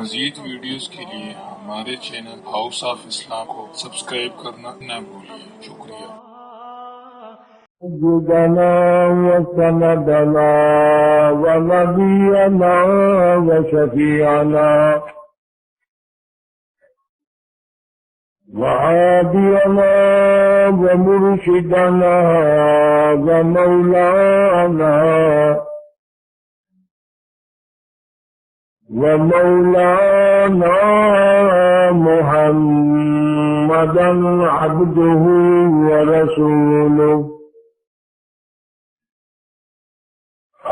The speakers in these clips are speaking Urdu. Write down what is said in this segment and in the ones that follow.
مزید ویڈیوز کے لیے ہمارے چینل ہاؤس آف اسلام کو سبسکرائب کرنا نہ بھولیے۔ شکریہ۔ سيدنا وسندنا ونبينا وشفيعنا وهادينا ومرشدنا ومولانا محمدا عبده ورسوله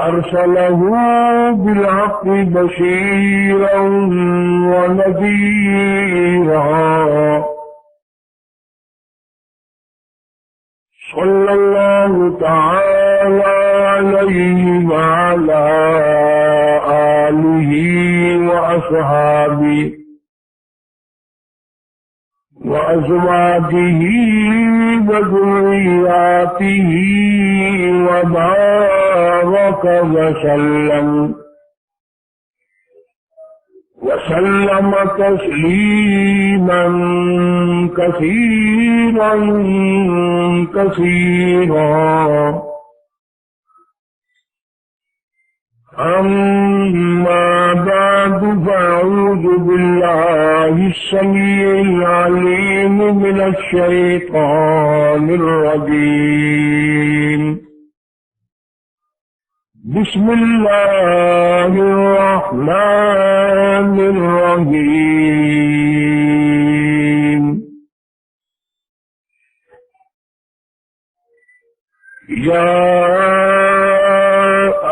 أرسله بالحق بشيرا ونذيرا صلى الله تعالى عليه وعلى آله وأصحابه وأزواجه وذرياته وبارك وسلم تسليما كثيرا كثيرا. أما بعد فأعوذ بالله السميع العليم من الشيطان الرجيم. بسم الله الرحمن الرحيم. يا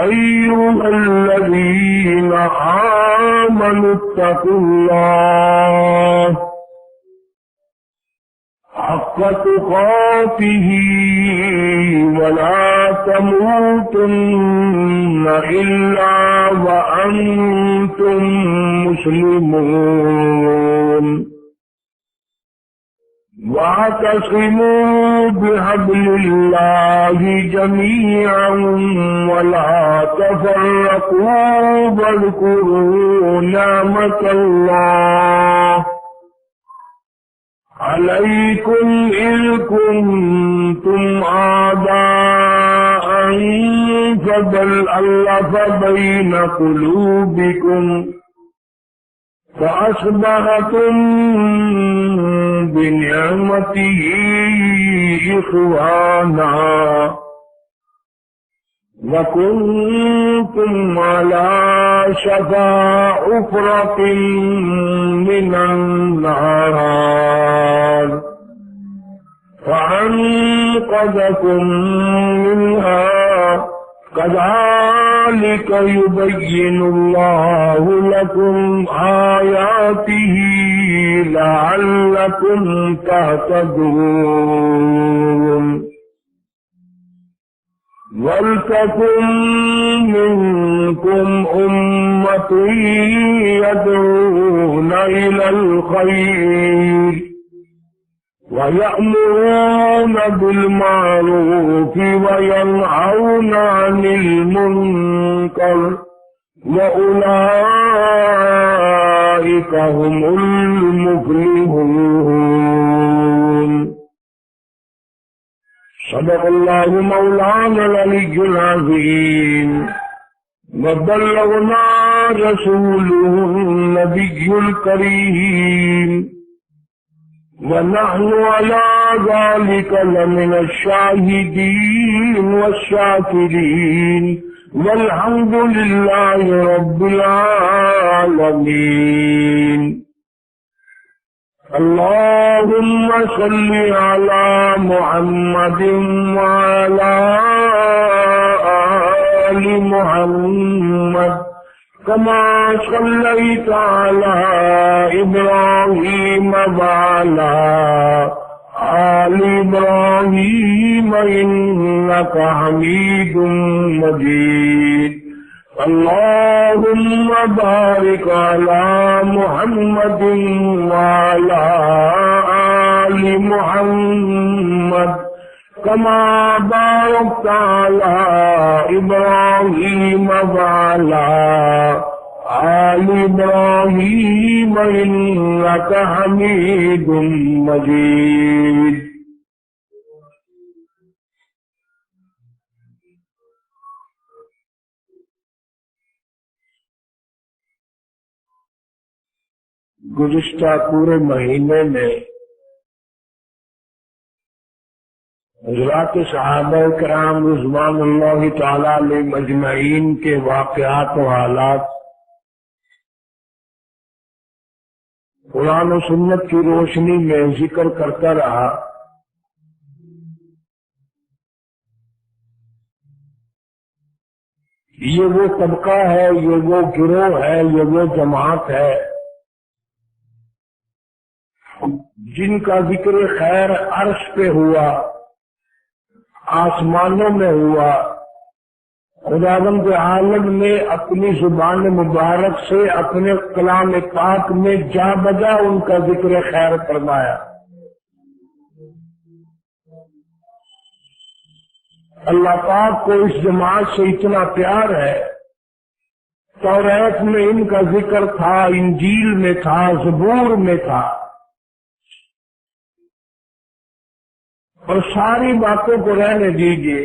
أيها الذين آمنوا اتقوا الله حق تقاته ولا تموتن إلا وأنتم مسلمون. واعتصموا بحبل الله جميعا ولا تفرقوا واذكروا نعمة الله عليكم إذ كنتم أعداء فألف بين قلوبكم فأصبحتم بنعمته إخوانا وكنتم على شفا حفرة من النار فأنقذكم منها. كذلك يبين الله لكم آياته لعلكم تهتدون. ولتكن منكم أمة يدعون إلى الخير ويأمرون بالمعروف وينهون عن المنكر وأولئك هم المفلحون. صدق الله مولانا العلي العظيم وبلغنا رسوله النبي الكريم ونحن على ذلك لمن الشاهدين والشاكرين والحمد لله رب العالمين. اللهم صل على محمد وعلى آل محمد كما صليت على إبراهيم وعلى آل إبراهيم إنك حميد مجيد. اللهم بارك على محمد وعلى آل محمد كما باركت على إبراهيم وعلى آل ابراہیم انک حمید مجید۔ گزشتہ پورے مہینے میں حضرات صحابہ کرام رضوان اللہ تعالی علیہم اجمعین کے واقعات و حالات قرآن و سنت کی روشنی میں ذکر کرتا رہا۔ یہ وہ طبقہ ہے، یہ وہ گروہ ہے، یہ وہ جماعت ہے جن کا ذکر خیر عرش پہ ہوا، آسمانوں میں ہوا۔ خداوند عالم نے اپنی زبان مبارک سے اپنے کلام پاک میں جا بجا ان کا ذکر خیر فرمایا۔ اللہ پاک کو اس جماعت سے اتنا پیار ہے، توریت میں ان کا ذکر تھا، انجیل میں تھا، زبور میں تھا، اور ساری باتوں کو رہنے دیجیے۔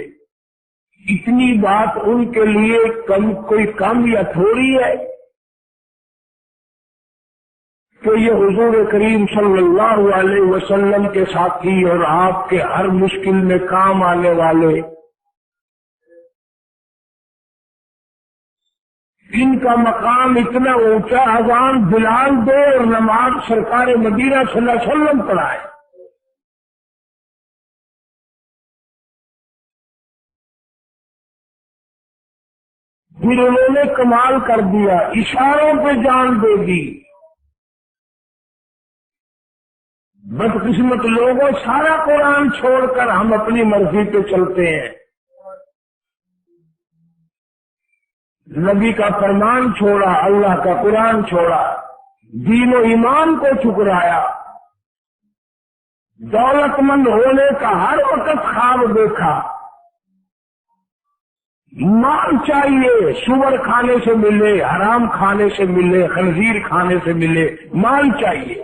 اتنی بات ان کے لیے کوئی کم یا تھوڑی ہے کہ یہ حضور کریم صلی اللہ علیہ وسلم کے ساتھی اور آپ کے ہر مشکل میں کام آنے والے، ان کا مقام اتنا اونچا، اذان بلال دے اور نماز سرکار مدینہ صلی اللہ علیہ وسلم پڑھائے۔ پھر انہوں نے کمال کر دیا، اشاروں پہ جان دے دی۔ بدقسمت لوگوں، سارا قرآن چھوڑ کر ہم اپنی مرضی پہ چلتے ہیں، نبی کا فرمان چھوڑا، اللہ کا قرآن چھوڑا، دین و ایمان کو ٹھکرایا، دولت مند ہونے کا ہر وقت خواب دیکھا، مال چاہیے، سور کھانے سے ملے، حرام کھانے سے ملے، خنزیر کھانے سے ملے، مال چاہیے۔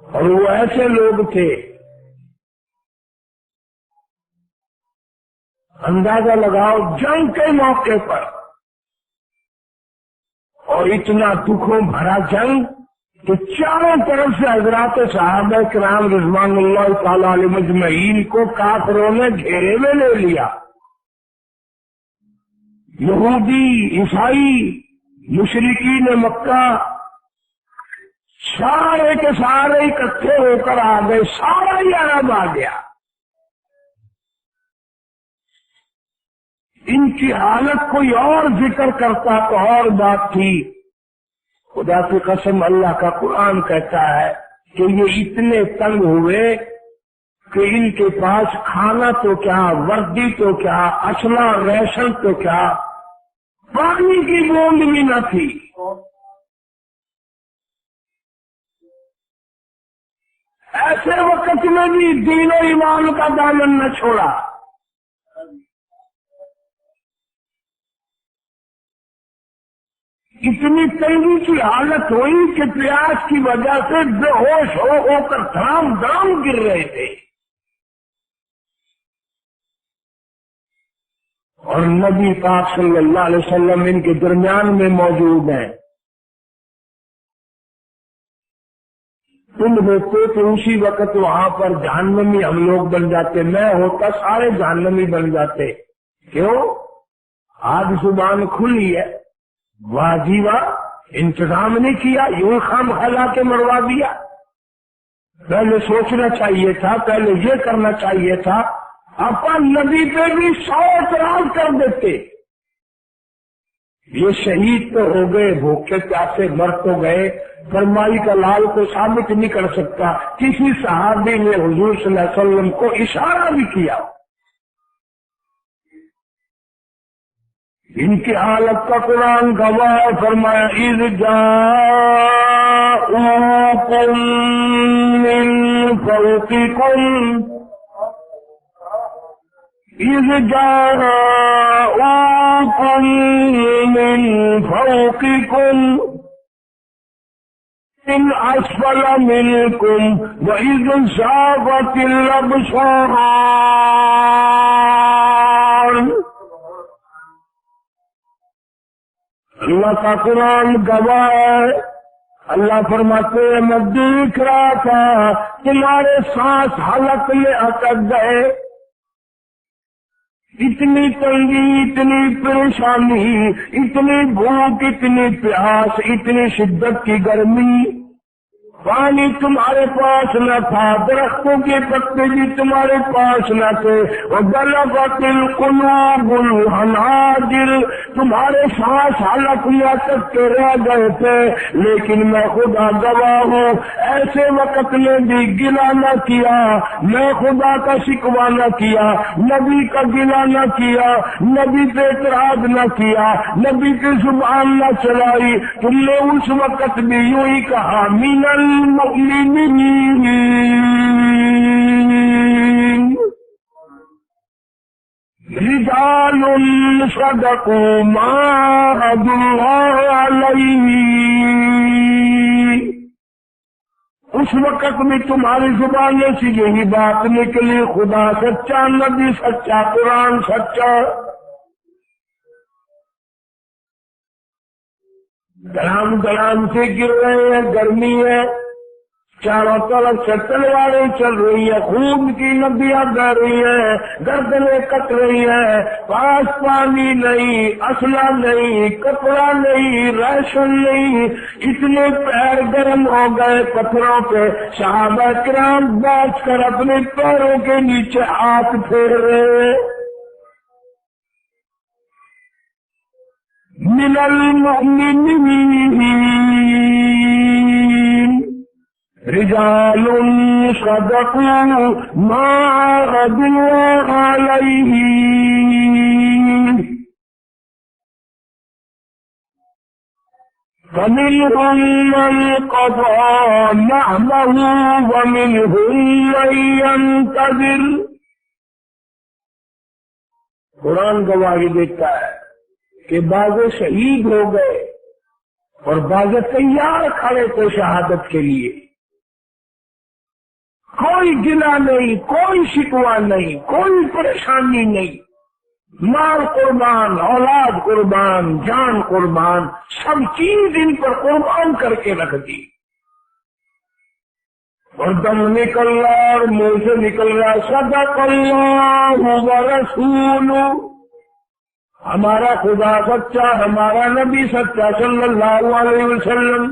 اور وہ ایسے لوگ تھے، اندازہ لگاؤ جنگ کے موقع پر، اور اتنا دکھوں بھرا جنگ کہ چاروں طرف سے حضرات صحابہ کرام رضوان اللہ تعالی علیہ مجمعین کو کافروں نے گھیرے میں لے لیا۔ یہودی، عیسائی، مشرکین مکہ سارے کے سارے اکٹھے ہو کر آ گئے، سارا ہی عرب آ گیا۔ ان کی حالت کوئی اور ذکر کرتا تو اور بات تھی۔ خدا کی قسم، اللہ کا قرآن کہتا ہے کہ یہ اتنے تنگ ہوئے کہ ان کے پاس کھانا تو کیا، وردی تو کیا، اسلحہ ریشن تو کیا، پانی کی بوند بھی نہ تھی۔ ایسے وقت میں بھی دین و ایمان کا دامن نہ چھوڑا۔ اتنی تنگی کی حالت ہوئی کہ پیاس کی وجہ سے بے ہوش ہو کر دھڑام دھڑام گر رہے تھے، اور نبی پاک صلی اللہ علیہ وسلم ان کے درمیان میں موجود ہیں۔ تم ہوتے تو اسی وقت وہاں پر جہنمی ہم لوگ بن جاتے، میں ہوتا سارے جہنمی بن جاتے۔ کیوں؟ آج زبان کھلی ہے، واہ جی واہ، انتظام نہیں کیا، یوں خام خلا کے مروا دیا۔ پہلے سوچنا چاہیے تھا، پہلے یہ کرنا چاہیے تھا۔ اپن نبی پہ بھی 100 اعتراض کر دیتے۔ یہ شہید تو ہو گئے، بھوکے پیاسے مر تو گئے، فرمائی کا لال کو ثابت نہیں کر سکتا، کسی صحابی نے حضور صلی اللہ علیہ وسلم کو اشارہ بھی کیا۔ ان کی حالت کا قرآن گواہ فرمایا، اذ جاءوکم من فوقکم، إذ جاءوكم من فوقكم من أسفل منكم وإذ زاغت الأبصار. اللہ کا قرآن گواہ ہے. اللہ فرماتے ہیں میں دیکھ رہا تھا تمہارے سانس حلق میں اٹک گئے. اتنی تنگی، اتنی پریشانی، اتنی بھوک، اتنی پیاس، اتنی شدت کی گرمی، پانی تمہارے پاس نہ تھا، درختوں کے پتے بھی تمہارے پاس نہ تھے. وبلغت القلوب الحناجر، تمہارے سانس حلق میں اٹک کے رہ گئے تھے. لیکن میں خدا گواہ ہوں ایسے وقت میں بھی گلا نہ کیا، میں خدا کا شکوہ نہ کیا، نبی کا گلا نہ کیا، نبی پہ اعتراض نہ کیا، نبی کی زبان نہ چلائی. تم نے اس وقت بھی یوں ہی کہا من المؤمنین رجال صدقوا ما عهد الله علیہ. اس وقت میں تمہاری زبانوں سے یہی بات نکلی، خدا سچا، نبی سچا، قرآن سچا. گرام گرام سے گر رہے ہیں، گرمی ہے، چاروں طرف سے تلواریں چل رہی ہیں، خون کی ندیاں بہ رہی ہیں، گردنیں کٹ رہی ہیں، پاس پانی نہیں، اسلحہ نہیں، کپڑا نہیں، راشن نہیں. اتنے پیر گرم ہو گئے پتھروں پہ. صحابہ کرام بیٹھ کر اپنے پیروں کے نیچے ہاتھ پھیر رہے. من المؤمنین رجال صدقوا ما عهد الله علیہ. فمنهم من قضى نحبه ومنهم من ينتظر. قرآن گواہی دیتا ہے کہ بعض شہید ہو گئے اور بعض تیار کھڑے تھے شہادت کے لیے. کوئی گلا نہیں، کوئی شکوہ نہیں، کوئی پریشانی نہیں. مال قربان، اولاد قربان، جان قربان، سب چیز ان پر قربان کر کے رکھ دی. اور دم نکل رہا اور منہ سے نکل رہا صدق اللہ ورسولہ. ہمارا خدا سچا، ہمارا نبی سچا صلی اللہ علیہ وسلم.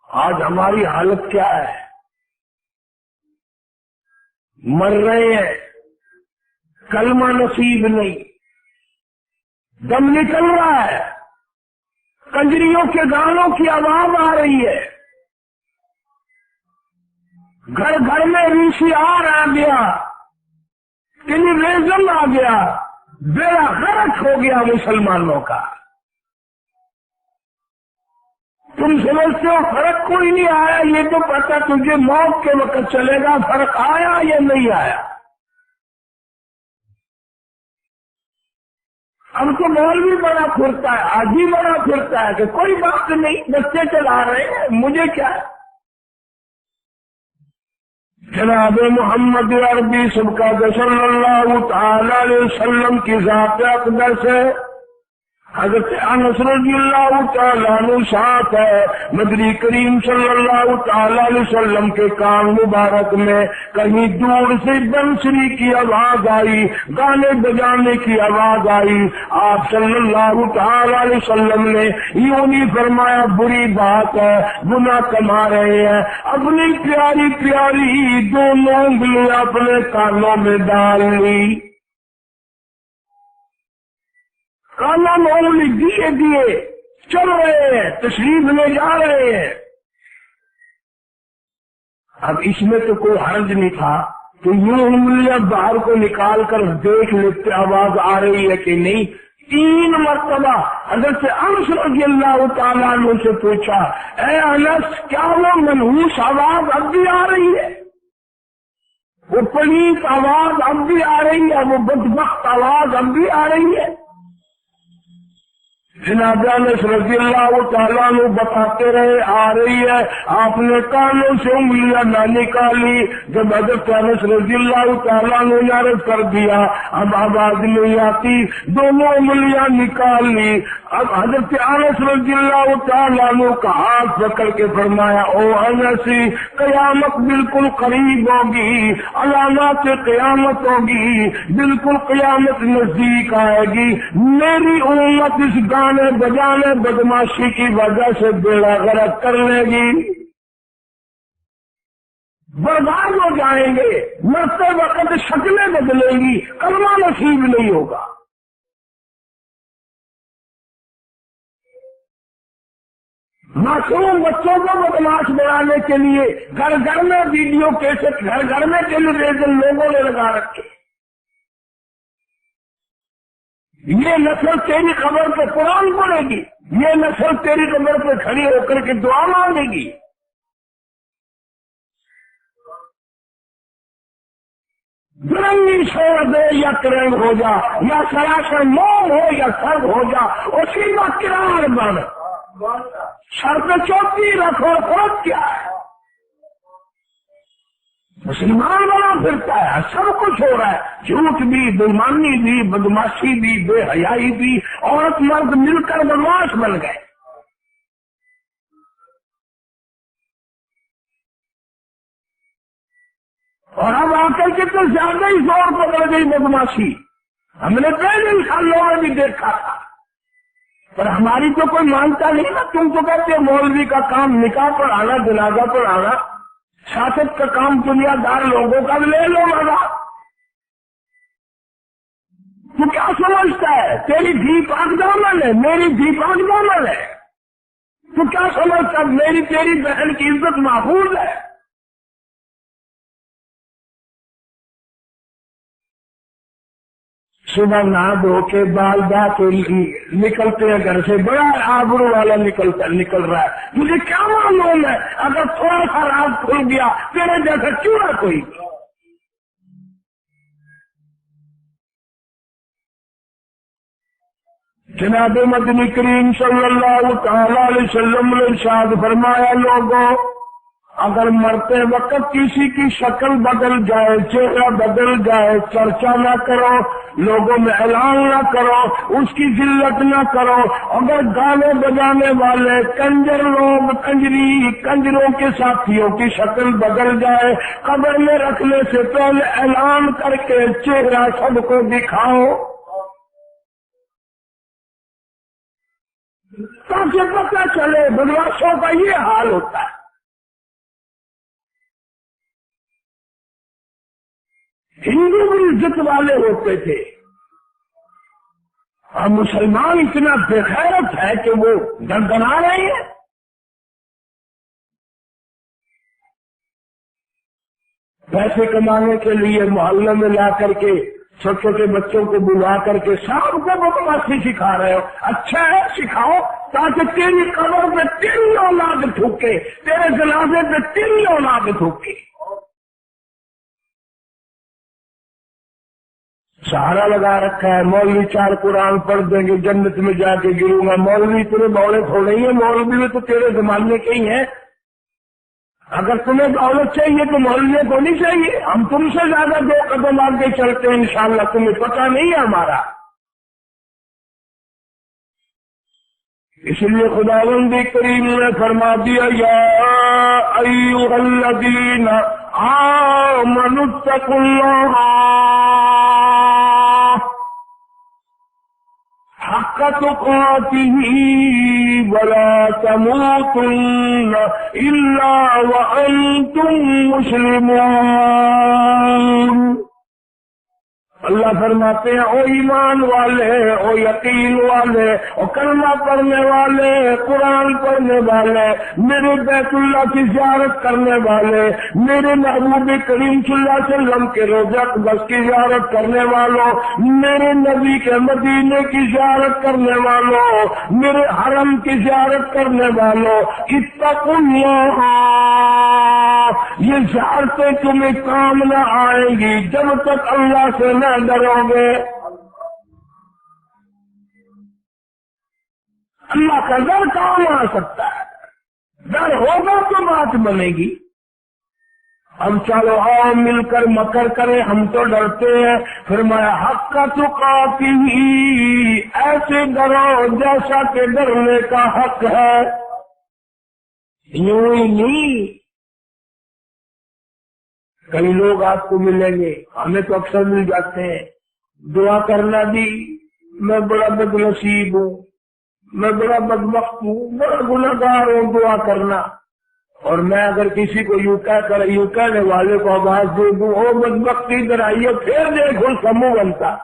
آج ہماری حالت کیا ہے؟ مر رہے ہیں، کلمہ نصیب نہیں، دم نکل رہا ہے، کنجریوں کے گانوں کی آواز آ رہی ہے، گھر گھر میں VCR آ گیا، ٹیلی ویژن آ گیا، بیڑا غرق ہو گیا مسلمانوں کا. تم سمجھتے ہو فرق کوئی نہیں آیا، یہ تو پتا تجھے موت کے وقت چلے گا فرق آیا یا نہیں آیا. اب تو مولوی بڑا پھرتا ہے، حاجی بڑا پھرتا ہے کہ کوئی بات نہیں، بچے چلا رہے ہیں، مجھے کیا. جناب محمد عربی سب کا صلی اللہ تعالی علیہ وسلم کی ذات اقدس ہے. حضرت انس رضی اللہ تعالیٰ عنہ ساتھ ہے. نبی کریم صلی اللہ تعالیٰ علیہ وسلم کے کان مبارک میں کہیں دور سے بنسری کی آواز آئی، گانے بجانے کی آواز آئی. آپ صلی اللہ تعالیٰ علیہ وسلم نے یوں نہیں فرمایا بری بات ہے، گناہ کما رہے ہیں. اپنی پیاری پیاری دونوں انگلیاں اپنے کانوں میں ڈال لی، کالا مول دیے دیے چل رہے ہیں، تشریف لے جا رہے ہیں. اب اس میں تو کوئی حرج نہیں تھا کہ یوں انگلیاں باہر کو نکال کر دیکھ لیتے آواز آ رہی ہے کہ نہیں. 3 مرتبہ حضرت انس رضی اللہ تعالیٰ عنہ سے پوچھا، اے انس کیا وہ منحوس آواز اب بھی آ رہی ہے؟ وہ پلیت آواز اب بھی آ رہی ہے، وہ بدبخت آواز اب بھی آ رہی ہے۔ جناب انس رضی اللہ تعالیٰ عنہ بتاتے رہے آ رہی ہے، آپ نے کانوں سے انگلیاں نہ نکالی۔ جب حضرت انس رضی اللہ تعالیٰ عنہ نے عرض کر دیا اب آواز نہیں آتی، دونوں انگلیاں نکال لی۔ اب حضرت انس رضی اللہ تعالیٰ عنہ کا ہاتھ پکڑ کے فرمایا او انس، قیامت بالکل قریب ہوگی، علامات قیامت ہوگی، بالکل قیامت نزدیک آئے گی، میری امت اس گانے بجانے بدماشی کی وجہ سے بیڑا غرق کر لے گی، برباد ہو جائیں گے، مرتے وقت شکلیں بدلیں گی، کلمہ نصیب نہیں ہوگا۔ معصوم بچوں کو بدماش بنانے کے لیے گھر گھر میں ویڈیو کیسٹ، گھر گھر میں ٹیلی ویژن لوگوں نے لگا رکھے۔ یہ نسل تیری قبر پہ قرآن پڑھے گی، یہ نسل تیری قبر پہ کھڑی ہو کر کے دعا مانگے گی۔ درنگی چھوڑ دے یا کرنگ ہو جا، یا سراسر موم ہو یا سرد ہو جا، اسی کا کرار بن، سر پہ چوٹی رکھو، فرق کیا ہے؟ مسلمان بنا پھرتا ہے، سب کچھ ہو رہا ہے، جھوٹ بھی، بےمانی بھی، بدماشی بھی، بے حیائی بھی، عورت مرد مل کر بدماش بن گئے۔ اور اب آ کر کے تو زیادہ ہی زور پکڑ گئی بدماشی۔ ہم نے پہلے انسانوں میں بھی دیکھا تھا، پر ہماری تو کوئی مانتا نہیں نا۔ تم تو کہتے ہو مولوی کا کام نکاح پڑھانا، جنازہ پڑھانا، سیاست کا کام دنیا دار لوگوں کا لے لو مزہ۔ تو کیا سمجھتا ہے تیری دھی پاک دامن ہے، میری دھی پاک دامن ہے؟ تو کیا سمجھتا میری تیری بہن کی عزت محفوظ ہے؟ صبح نہا دھو کے بال دا کے نکلتے ہیں گھر سے، بڑا آبرو والا نکل رہا ہے، مجھے کیا معلوم ہے اگر تھوڑا سا رات کھل گیا تیرے جیسا کیوں نہ کوئی۔ جناب مدنی کریم صلی اللہ تعالی علیہ وسلم نے ارشاد فرمایا لوگوں، اگر مرتے وقت کسی کی شکل بدل جائے، چہرہ بدل جائے، چرچا نہ کرو، لوگوں میں اعلان نہ کرو، اس کی ذلت نہ کرو۔ اگر گانے بجانے والے کنجر لوگ، کنجروں کے ساتھیوں کی شکل بدل جائے، قبر میں رکھنے سے پہلے اعلان کر کے چہرہ سب کو دکھاؤ تاکہ پتہ چلے بدماشوں کا یہ حال ہوتا ہے۔ ہندو بھی عزت والے ہوتے تھے، اور مسلمان اتنا بے غیرت ہے کہ وہ گنگنا رہے ہیں۔ پیسے کمانے کے لیے محلے میں لا کر کے چھوٹے چھوٹے بچوں کو بلا کر کے سب کو بدماشی سکھا رہے ہو۔ اچھا ہے، سکھاؤ تاکہ تیری قبر پہ تیری اولاد تھوکے، تیرے جنازے پہ تیری اولاد تھوکے۔ سہارا لگا رکھا ہے، مولوی 4 قرآن پڑھ دیں گے جنت میں جا کے گروں گا۔ مولوی تیرے بولے تھوڑے ہی ہیں، مولوی بھی تو تیرے زمانے کے ہی ہیں۔ اگر تمہیں دولت چاہیے تو مولوی کو نہیں چاہیے، ہم تم سے زیادہ 2 قدم آگے چلتے ہیں انشاءاللہ، تمہیں پتہ نہیں ہے ہمارا۔ اس لیے خداوند کریم نے فرما دیا یا ایھا الذین آمنوا اتقوا اللہ حق تقاته ولا تموتن الا وانتم مسلمون۔ اللہ فرماتے ہیں او ایمان والے، او یقین والے، او کلمہ پڑھنے والے، قرآن پڑھنے والے، میرے بیت اللہ کی زیارت کرنے والے، میرے محبوب کریم صلی اللہ علیہ وسلم کے روضہ اقدس کی زیارت کرنے والوں، میرے نبی کے مدینے کی زیارت کرنے والوں، میرے حرم کی زیارت کرنے والوں، اتقوا اللہ، یہ زیارتیں تمہیں کام نہ آئیں گی جب تک اللہ سے نہ ڈرو گے۔ اللہ کا ڈر کام آ سکتا ہے، ڈر ہوگا تو بات بنے گی۔ اب چلو آؤ مل کر مکر کریں، ہم تو ڈرتے ہیں، فرمایا حق تقاتہ، ایسے ڈرو جیسا کہ ڈرنے کا حق ہے، یوں ہی نہیں۔ کئی لوگ آپ کو ملیں گے، ہمیں تو اکثر مل جاتے ہیں، دعا کرنا دی میں بڑا بد نصیب ہوں، میں بڑا بدبخت ہوں، بڑا گنہگار ہوں، دعا کرنا۔ اور میں اگر کسی کو یوں کہنے والے کو آواز دے دوں او بدبختی ادھر آئیے، پھر دیکھو سمو بنتا،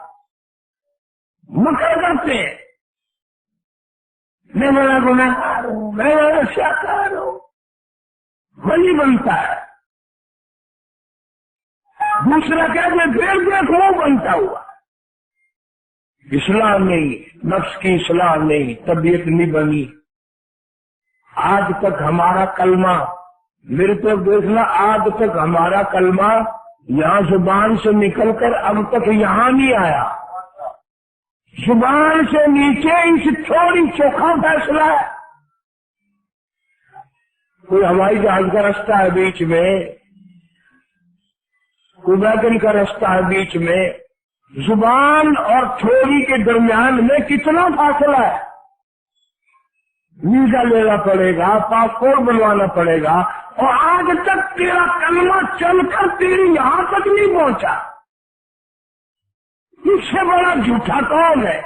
مکر کرتے ہیں، میں بڑا گنہگار ہوں، میں بڑا شاکار ہوں، وہی بنتا ہے۔ دوسرا کہتے پھر دیکھو بنتا ہوا۔ اصلاح نہیں، نفس کی اصلاح نہیں، طبیعت نہیں بنی۔ آج تک ہمارا کلمہ، میرے تو دیکھنا، آج تک ہمارا کلمہ یہاں زبان سے نکل کر اب تک یہاں نہیں آیا، زبان سے نیچے اس تھوڑی چوکھا فیصلہ ہے۔ کوئی ہوائی جہاز کا رستہ ہے بیچ میں، کوئی ویگن کا رستہ ہے بیچ میں، زبان اور تھوڑی کے درمیان میں کتنا فاصلہ ہے؟ ویزا لینا پڑے گا، پاسپورٹ بنوانا پڑے گا، اور آج تک تیرا کلمہ چل کر تیری یہاں تک نہیں پہنچا۔ اس سے بڑا جھوٹا کون ہے؟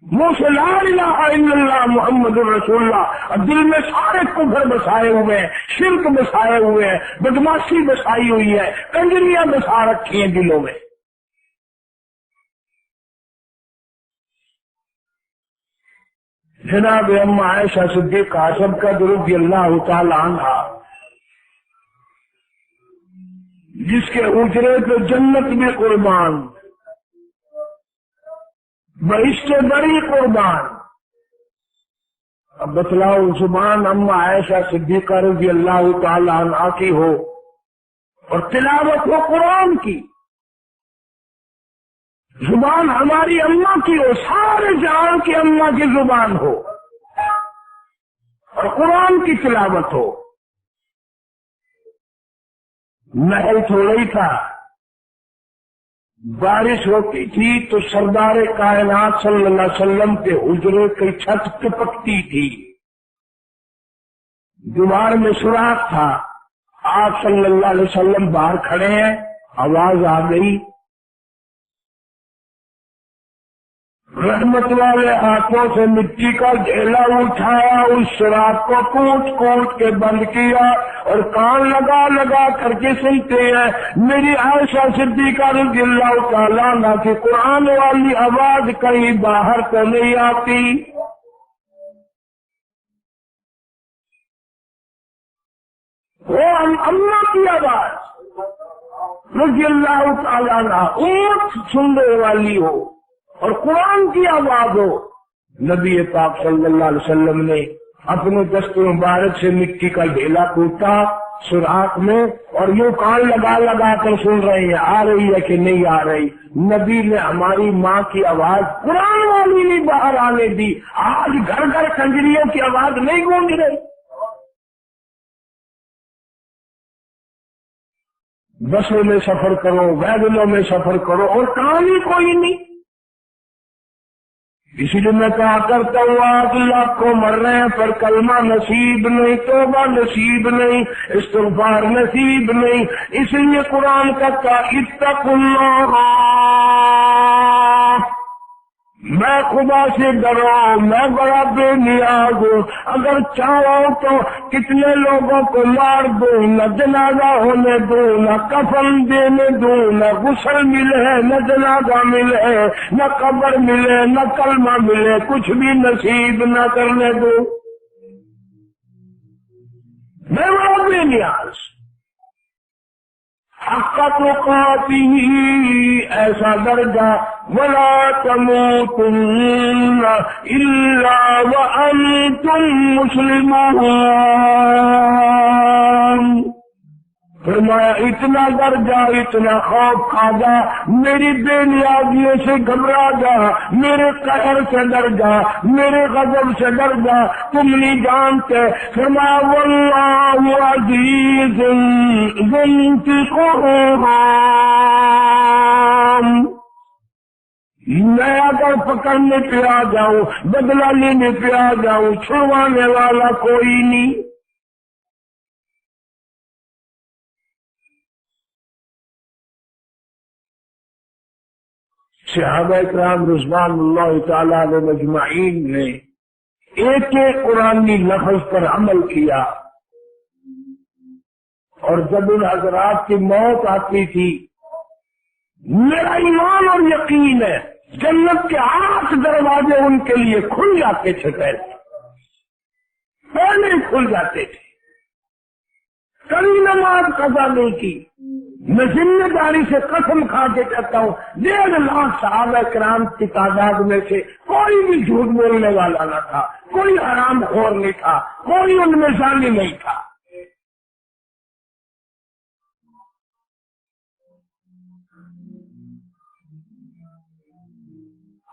منہ سے لا الہ الا اللہ محمد رسول اللہ، اور دل میں سارے کفر بسائے ہوئے ہیں، شرک بسائے ہوئے ہیں، بدماشی بسائی ہوئی ہے، کنجریاں بسا رکھی ہیں دلوں میں۔ جناب اما عائشہ صدیقہ سب کا رضی اللہ تعالی عنہا، جس کے اجرے تو جنت میں قربان، بہشت بڑی قربان۔ اب بتلاؤ زبان اما عائشہ صدیقہ رضی اللہ تعالی عنہا کی ہو اور تلاوت ہو قرآن کی، زبان ہماری اماں کی ہو، سارے جہان کی اماں کی زبان ہو، اور قرآن کی تلاوت ہو۔ محل تھوڑا ہی تھا، بارش ہوتی تھی تو سردار کائنات صلی اللہ علیہ وسلم کے حجرے کی چھت ٹپکتی تھی، دیوار میں سوراخ تھا، آپ صلی اللہ علیہ وسلم باہر کھڑے ہیں، آواز آ گئی، رحمت والے ہاتھوں سے مٹی کا ڈھیلا اٹھایا، اس شراب کو کوٹ کوٹ کے بند کیا، اور کان لگا لگا کر کے سنتے ہیں۔ میری عائشہ صدیقہ رضی اللہ تعالیٰ عنہا کی قرآن والی آواز کہیں باہر تو نہیں آتی۔ وہ اماں کی آواز رضی اللہ تعالیٰ عنہا، اونٹ سننے والی ہو اور قرآن کی آواز ہو۔ نبی پاک صلی اللہ علیہ وسلم نے اپنے دست مبارک سے مٹی کا ڈھیلا کوٹا سوراخ میں، اور یوں کان لگا لگا کر سن رہے ہیں آ رہی ہے کہ نہیں آ رہی۔ نبی نے ہماری ماں کی آواز قرآن والی نہیں باہر آنے دی۔ آج گھر گھر کنجریوں کی آواز نہیں گونج رہی۔ بسوں میں سفر کرو، ویگنوں میں سفر کرو، اور کام ہی کوئی نہیں۔ اسی لیے میں کہا کرتا ہوں آج لاکھوں مر رہے ہیں پر کلمہ نصیب نہیں، توبہ نصیب نہیں، استغفار نصیب نہیں۔ اس لیے قرآن کا اتقوا اللہ، میں خدا سے ڈرو، میں بڑا بے نیاز ہوں، اگر چاہو تو کتنے لوگوں کو مار دوں، نہ جنازہ ہونے دوں، نہ کفن دینے دوں، نہ غسل ملے، نہ جنازہ ملے، نہ قبر ملے، نہ کلمہ ملے، کچھ بھی نصیب نہ کرنے دوں، میں بڑا بے نیاز۔ حق تقاتہ، ایسا درجہ، ولا تموتن الا وانتم مسلمون، فرمایا اتنا ڈر جا، اتنا خوف کھا جا، میری بے نیازیوں سے گھبرا جا، میرے قہر سے ڈر جا، میرے غضب سے ڈر جا، تم نہیں جانتے۔ فرمایا واللہ عزیز ذو انتقام، میں اگر پکڑنے پہ آ جاؤں، بدلہ لینے پہ آ جاؤں، چھڑوانے والا کوئی نہیں۔ صحابہ کرام رضوان اللہ تعالی علیہ مجمعین نے ایک ایک قرآنی لفظ پر عمل کیا، اور جب ان حضرات کی موت آتی تھی، میرا ایمان اور یقین ہے جنت کے 8 دروازے ان کے لیے کھل جاتے تھے، پہلے ہی کھل جاتے تھے، کبھی نماز قضا نہیں کی۔ میں ذمہ داری سے قسم کھا کے کہتا ہوں 1.5 لاکھ صحابہ کرام کی تعداد میں سے کوئی بھی جھوٹ بولنے والا نہ تھا، کوئی حرام خور نہیں تھا، کوئی ان میں ظالم نہیں تھا۔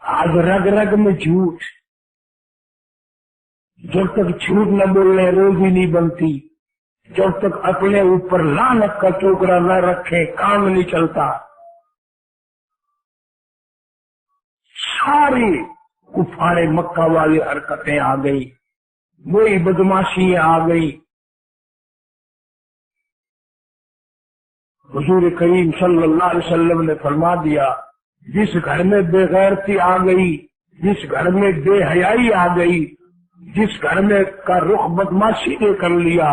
آج رگ رگ میں جھوٹ، جب تک جھوٹ نہ بولنے روزی نہیں بنتی، جب تک اپنے اوپر لعنت کا ٹوکرا نہ رکھے کام نہیں چلتا۔ ساری کفار مکہ والی حرکتیں آ گئی، وہی بدماشیاں آ گئی۔ حضور کریم صلی اللہ علیہ وسلم نے فرما دیا، جس گھر میں بے غیرتی آ گئی، جس گھر میں بے حیائی آ گئی، جس گھر میں کا رخ بدماشی نے کر لیا،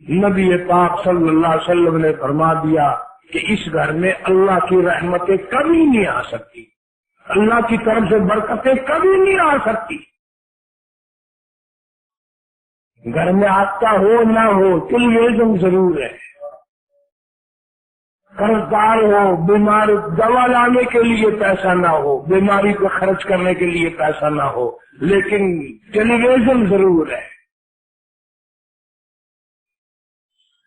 نبی پاک صلی اللہ علیہ وسلم نے فرما دیا کہ اس گھر میں اللہ کی رحمتیں کبھی نہیں آ سکتی، اللہ کی طرف سے برکتیں کبھی نہیں آ سکتی۔ گھر میں آتا ہو نہ ہو، ٹیلیویژن ضرور ہے، قرض دار ہو، بیمار دوا لانے کے لیے پیسہ نہ ہو، بیماری کو خرچ کرنے کے لیے پیسہ نہ ہو، لیکن ٹیلیویژن ضرور ہے،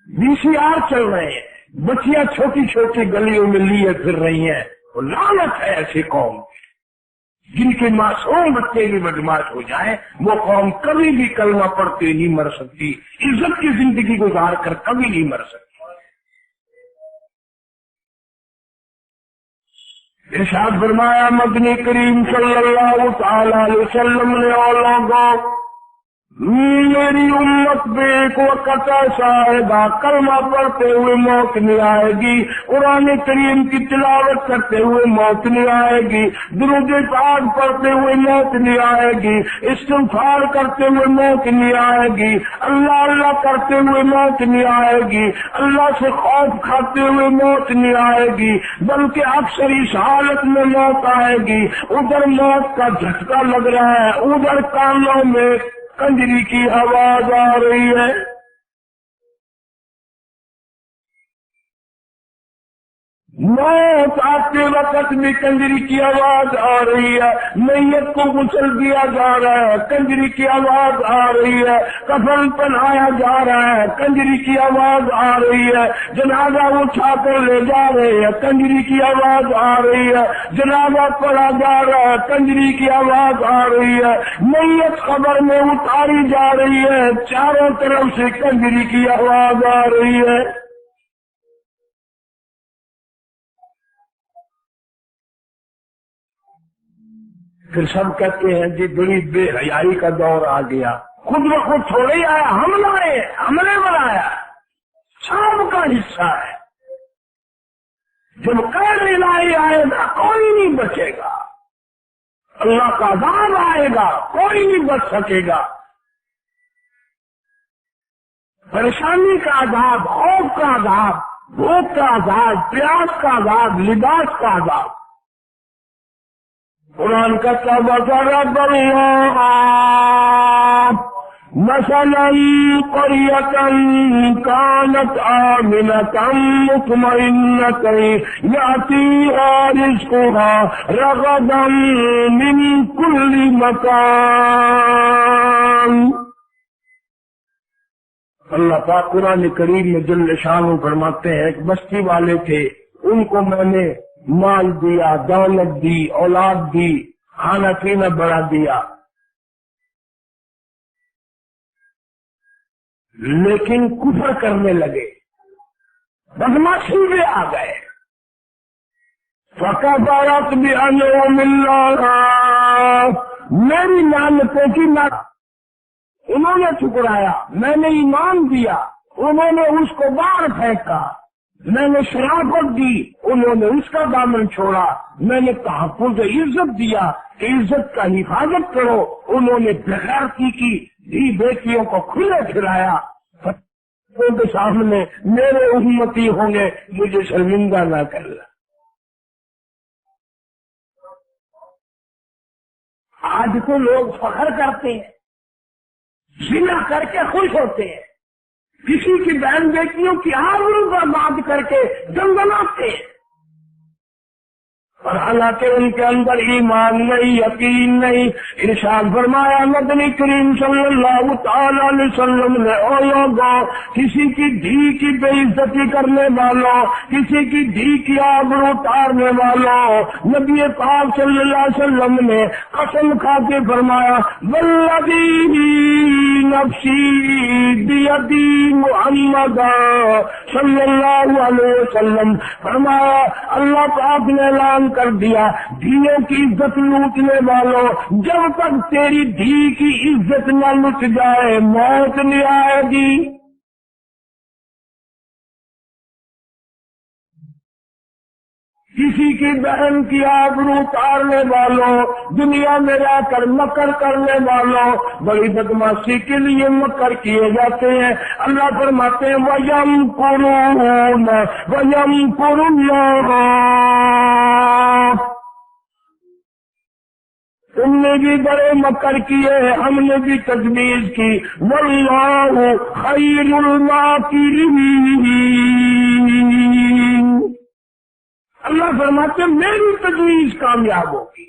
VCR چل رہے ہیں، بچیاں چھوٹی چھوٹی گلیوں میں لیے پھر رہی ہیں۔ وہ لعنت ہے ایسی قوم جن کے معصوم بچے بھی بدماش ہو جائیں، وہ قوم کبھی بھی کلمہ پڑھتے نہیں مر سکتی، عزت کی زندگی گزار کر کبھی نہیں مر سکتی۔ ارشاد فرمایا مدنی کریم صلی اللہ تعالی علیہ وسلم نے، اور لوگوں میری امت پہ ایک وقت ایسا آئے گا کلمہ پڑھتے ہوئے موت نہیں آئے گی، قرآن کریم کی تلاوت کرتے ہوئے موت نہیں آئے گی، درود پاک پڑھتے ہوئے موت نہیں آئے گی، استغفار کرتے ہوئے موت نہیں آئے گی، اللہ اللہ کرتے ہوئے موت نہیں آئے گی، اللہ سے خوف کھاتے ہوئے موت نہیں آئے گی، بلکہ اکثر اس حالت میں موت آئے گی، ادھر موت کا جھٹکا لگ رہا ہے، ادھر کانوں میں کنجری کی آواز آ رہی ہے۔ موت آتے وقت بھی کنجری کی آواز آ رہی ہے، میت کو غسل دیا جا رہا ہے، کنجری کی آواز آ رہی ہے، کفن پہنایا جا رہا ہے، کنجری کی آواز آ رہی ہے، جنازہ اٹھا کر لے جا رہے ہیں، کنجری کی آواز آ رہی ہے، جنازہ پڑھا جا رہا ہے، کنجری کی آواز آ رہی ہے، میت قبر میں اتاری جا رہی ہے، چاروں طرف سے کنجری کی آواز آ رہی ہے۔ پھر سب کہتے ہیں جی بڑی بے حیائی کا دور آ گیا، خود بخود تھوڑے ہی آیا، حملے بنایا، سب کا حصہ ہے۔ جب قید الہی آئے گا کوئی نہیں بچے گا، اللہ کا عذاب آئے گا، کوئی نہیں بچ سکے گا۔ پریشانی کا عذاب، خوف کا عذاب، بھوک کا عذاب، پیاس کا عذاب، لباس کا عذاب۔ قرآن کا ضرب اللہ مثلا قرية كانت آمنة مطمئنة يأتيها رزقها رغدا من كل مكان۔ اللہ پاک قرآن کریم میں جل شانہ فرماتے ہیں ایک بستی والے تھے، ان کو میں نے مال دیا، دولت دی، اولاد دی، کھانا پینا بڑا دیا، لیکن کفر کرنے لگے، بدماشی میں آ گئے۔ فَكَفَرَتْ بِأَنْعُمِ اللَّهِ، میری نعمتوں کی انہوں نے ٹھکرایا، میں نے ایمان دیا، انہوں نے اس کو باہر پھینکا، میں نے شرافت دی، انہوں نے اس کا دامن چھوڑا، میں نے تحفظ عزت دیا کہ عزت کا حفاظت کرو، انہوں نے بغیرتی کی، دھی بیٹیوں کو کھلے پھرایا۔ ان کے سامنے میرے امتی ہوں گے، مجھے شرمندہ نہ کرنا۔ آج تو لوگ فخر کرتے ہیں، زنا کر کے خوش ہوتے ہیں، کسی کی بہن بیٹیوں کی آبرو برباد کر کے گنگناتے ہیں، اور حالانکہ ان کے اندر ایمان نہیں، یقین نہیں۔ ارشاد فرمایا مدنی کریم صلی اللہ تعالی علیہ وسلم نے، او لوگوں، کسی کی دھی کی بے عزتی کرنے والوں، کسی کی دھی کی آبرو اتارنے والوں، نبی پاک صلی اللہ علیہ وسلم نے قسم کھا کے فرمایا والذی نفسی بیدی محمد صلی اللہ علیہ وسلم، فرمایا اللہ پاک نے اعلان کر دیا، دھیوں کی عزت لوٹنے والوں، جب تک تیری دھی کی عزت نہ لٹ جائے موت نہیں آئے گی۔ کسی کی بہن کی آبرو اتارنے والوں، دنیا میں رہ کر مکر کرنے والوں، بڑی بدماشی کے لیے مکر کیے جاتے ہیں۔ اللہ فرماتے ہیں وَيَمْكُرُونَ وَيَمْكُرُ اللَّهُ، تم نے بھی بڑے مکر کیے، ہم نے بھی تجویز کی، وَاللَّهُ خَيْرُ الْمَاكِرِينَ، اللہ فرماتے ہیں میری تجویز کامیاب ہوگی۔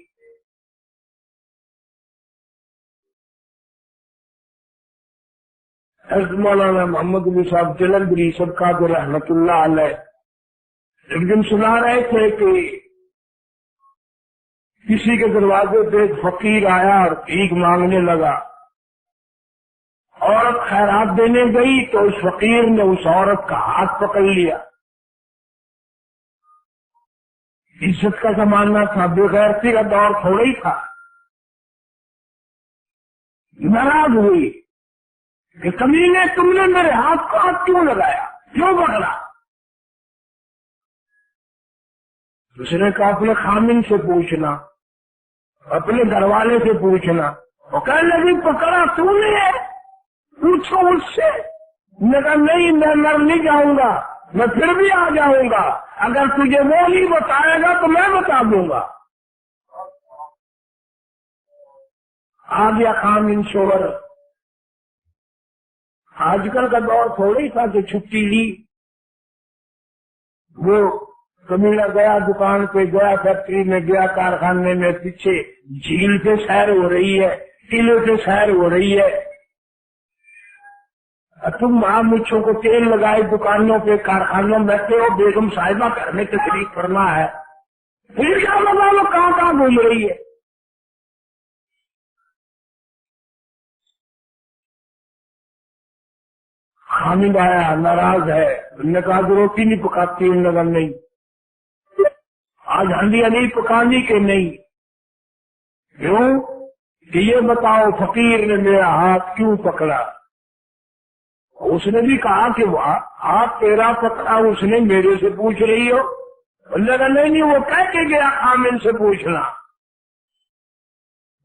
حضرت مولانا محمد علی صاحب جلندری صدقہ کو رحمت اللہ علیہ ایک دن سنا رہے تھے کہ کسی کے دروازے پہ ایک فقیر آیا اور بھیک مانگنے لگا، عورت خیرات دینے گئی تو اس فقیر نے اس عورت کا ہاتھ پکڑ لیا۔ عزت کا زمانہ تھا، بے غیرتی کا دور تھوڑا ہی تھا۔ ناراض ہوئی کہ کمینے تم نے میرے ہاتھ کو ہاتھ کیوں لگایا، کیوں پکڑا؟ اس نے کہا اپنے خامن سے پوچھنا، اپنے گھر والے سے پوچھنا۔ وہ کہنے لگی پکڑا تو نے ہے، پوچھو اس سے۔ میں کہا نہیں، میں مر نہیں جاؤں گا، میں پھر بھی آ جاؤں گا، اگر تجھے وہ نہیں بتائے گا تو میں بتا دوں گا۔ آ گیا خامن شوہر۔ آج کل کا دور تھوڑی تھا کہ چھٹی لی، وہ کمینہ گیا دکان پہ، گیا فیکٹری میں، گیا کارخانے میں، پیچھے جھیل پہ سیر ہو رہی ہے، قلعے پہ سیر ہو رہی ہے، تم وہاں مچھوں کو تیل لگائے دکانوں پہ کارخانوں میں بیٹھے ہو، بیگم صاحبہ گھر میں تشریف فرما ہے، پھر کیا لگا وہ کہاں کہاں گھوم رہی ہے۔ خامد آیا، ناراض ہے، انہوں نے کہا روٹی نہیں پکاتی، ان لگا نہیں، آج ہنڈیاں نہیں پکانی کہ نہیں، کیوں کہ یہ بتاؤ فقیر نے میرا ہاتھ کیوں پکڑا؟ اس نے بھی کہا کہ وہ ہاتھ تیرا پکڑا، اس نے میرے سے پوچھ رہی ہو؟ اللہ کا نہیں، وہ کہہ کے گیا خامن سے پوچھنا۔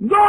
2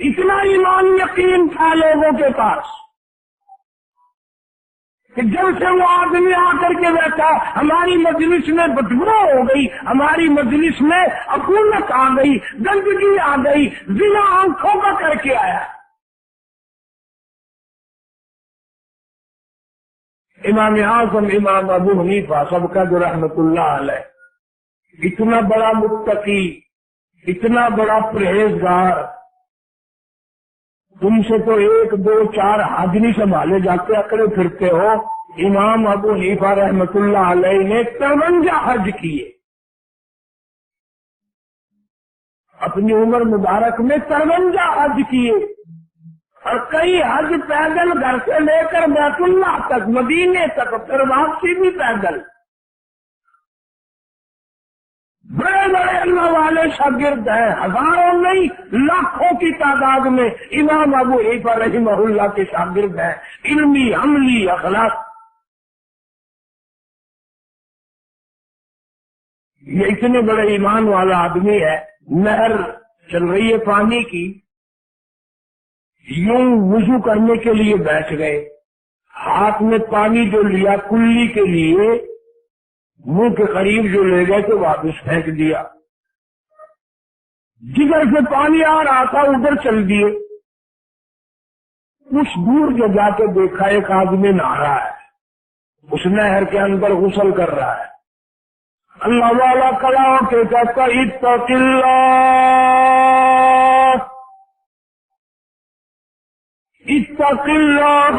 اتنا ایمان یقین تھا لوگوں کے پاس کہ جب سے وہ آدمی آ کر کے بیٹھا ہماری مجلس میں بدبو ہو گئی، ہماری مجلس میں عفونت آ گئی، گندگی آ گئی، زنا آنکھوں کا کر کے آیا۔ امام اعظم امام ابو حنیفہ سب کا جو رحمت اللہ علیہ، اتنا بڑا متقی، اتنا بڑا پرہیزگار، تم سے تو 1 2 4 حج نہیں سنبھالے جاتے، اکڑے پھرتے ہو۔ امام ابو حنیفہ رحمت اللہ علیہ نے 53 حج کیے، اپنی عمر مبارک میں 53 حج کیے، اور کئی حج پیدل گھر سے لے کر بیت اللہ تک، مدینے تک، پھر واپسی بھی پیدل۔ بڑے بڑے اللہ والے شاگرد ہیں، ہزاروں نہیں لاکھوں کی تعداد میں امام ابو حنیفہ رحمہ اللہ کے شاگرد ہیں، علمی عملی اخلاق۔ یہ اتنے بڑے ایمان والا آدمی ہے، نہر چل رہی ہے پانی کی، یوں وضو کرنے کے لیے بیٹھ گئے، ہاتھ میں پانی جو لیا کلی کے لیے، منہ کے قریب جو لے گئے تو واپس پھینک دیا، جدھر سے پانی آ رہا تھا ادھر چل دیے۔ کچھ دور جو جا کے دیکھا ایک آدمی نہا رہا ہے، اس نہر کے اندر غسل کر رہا ہے، اللہ والا کھڑا ہو کے کہتا اتق اللہ، اتق اللہ،